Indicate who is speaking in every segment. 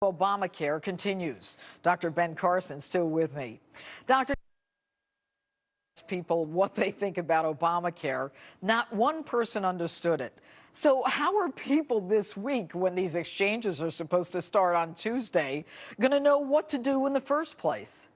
Speaker 1: Obamacare continues. Dr. Ben Carson still with me. Doctor, people what they think about Obamacare. Not one person understood it. So how are people this week, when these exchanges are supposed to start on Tuesday, going to know what to do in the first place?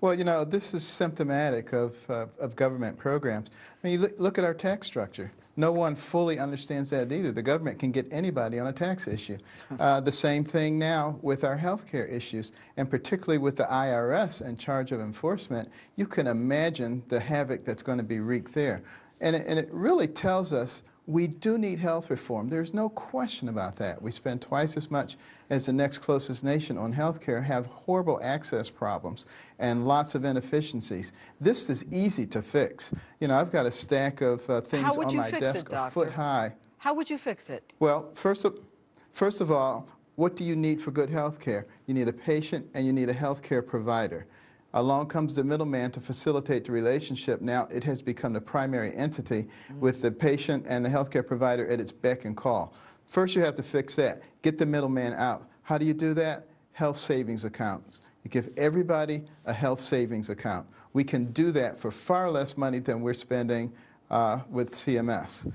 Speaker 2: Well, you know, this is symptomatic of government programs. I mean, you look at our tax structure. No one fully understands that either. The government can get anybody on a tax issue. The same thing now with our health care issues, and particularly with the IRS in charge of enforcement. You can imagine the havoc that's going to be wreaked there. And it really tells us we do need health reform. There's no question about that. We spend twice as much as the next closest nation on health care, have horrible access problems, and lots of inefficiencies. This is easy to fix. You know, I've got a stack of things on my desk a foot high.
Speaker 1: How would you fix it?
Speaker 2: Well, first of all, what do you need for good health care? You need a patient and you need a health care provider. Along comes the middleman to facilitate the relationship. Now it has become the primary entity with the patient and the healthcare provider at its beck and call. First you have to fix that. Get the middleman out. How do you do that? Health savings accounts. You give everybody a health savings account. We can do that for far less money than we're spending with CMS.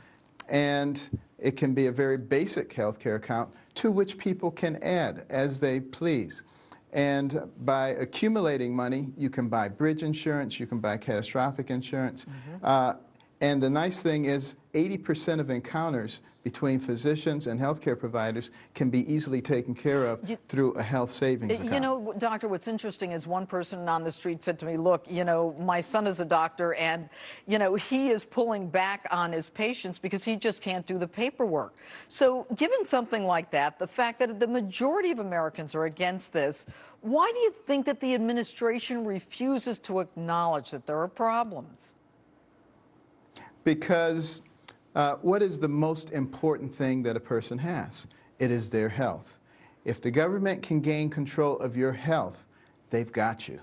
Speaker 2: And it can be a very basic healthcare account to which people can add as they please. And by accumulating money, you can buy bridge insurance, you can buy catastrophic insurance. And the nice thing is 80% of encounters between physicians and healthcare providers can be easily taken care of through a health savings account.
Speaker 1: You know, doctor, what's interesting is one person on the street said to me, look, you know, my son is a doctor and, you know, he is pulling back on his patients because he just can't do the paperwork. So given something like that, the fact that the majority of Americans are against this, why do you think that the administration refuses to acknowledge that there are problems?
Speaker 2: Because what is the most important thing that a person has? It is their health. If the government can gain control of your health, they've got you.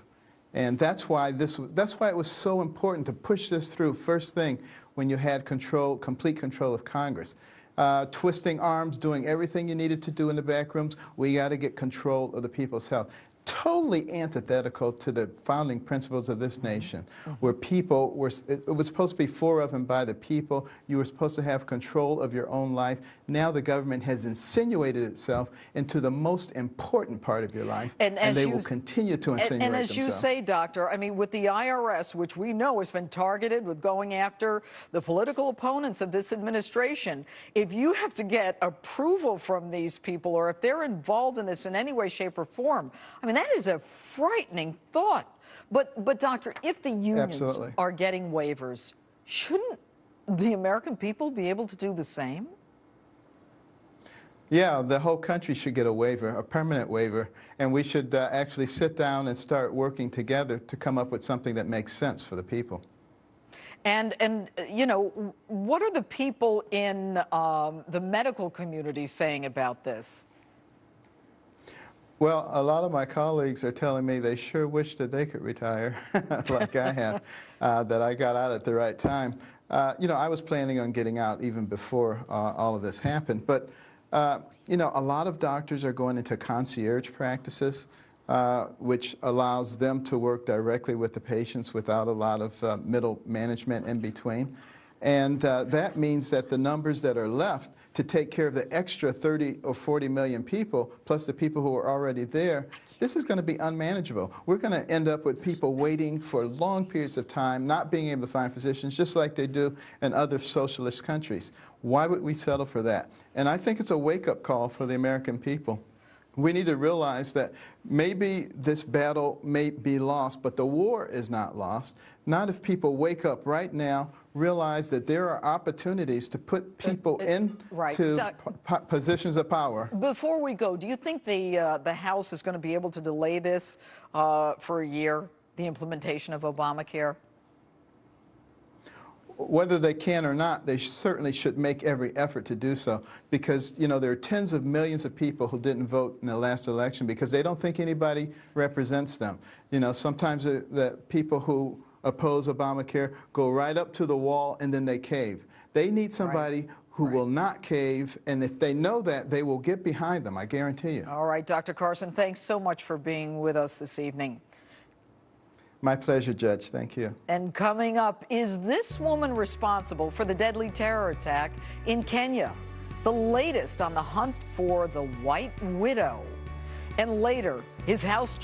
Speaker 2: And that's why it was so important to push this through first thing when you had complete control of Congress. Twisting arms, doing everything you needed to do in the back rooms, we got to get control of the people's health. Totally antithetical to the founding principles of this nation, where people were, it was supposed to be for of and by the people. You were supposed to have control of your own life. Now the government has insinuated itself into the most important part of your life, and they will continue to insinuate
Speaker 1: And as
Speaker 2: themselves.
Speaker 1: you say, doctor, I mean, with the IRS, which we know has been targeted with going after the political opponents of this administration, if you have to get approval from these people, or if they're involved in this in any way, shape, or form, I mean, that is a frightening thought. But doctor, if the unions are getting waivers, shouldn't the American people be able to do the same?
Speaker 2: Yeah, the whole country should get a waiver, a permanent waiver, and we should actually sit down and start working together to come up with something that makes sense for the people.
Speaker 1: And you know, what are the people in the medical community saying about this?
Speaker 2: Well, a lot of my colleagues are telling me they sure wish that they could retire like I have, that I got out at the right time. You know, I was planning on getting out even before all of this happened. But, you know, a lot of doctors are going into concierge practices, which allows them to work directly with the patients without a lot of middle management in between. And that means that the numbers that are left to take care of the extra 30 or 40 million people, plus the people who are already there, this is going to be unmanageable. We're going to end up with people waiting for long periods of time, not being able to find physicians, just like they do in other socialist countries. Why would we settle for that? And I think it's a wake-up call for the American people. We need to realize that maybe this battle may be lost, but the war is not lost. Not if people wake up right now, realize that there are opportunities to put people into positions of power.
Speaker 1: Before we go, do you think the House is going to be able to delay this for a year, the implementation of Obamacare?
Speaker 2: Whether they can or not, they certainly should make every effort to do so, because, you know, there are tens of millions of people who didn't vote in the last election because they don't think anybody represents them. You know, sometimes the people who oppose Obamacare go right up to the wall and then they cave. They need somebody who will not cave, and if they know that, they will get behind them, I guarantee you.
Speaker 1: All right, Dr. Carson, thanks so much for being with us this evening.
Speaker 2: My pleasure, Judge. Thank you.
Speaker 1: And coming up, is this woman responsible for the deadly terror attack in Kenya? The latest on the hunt for the White Widow. And later, his house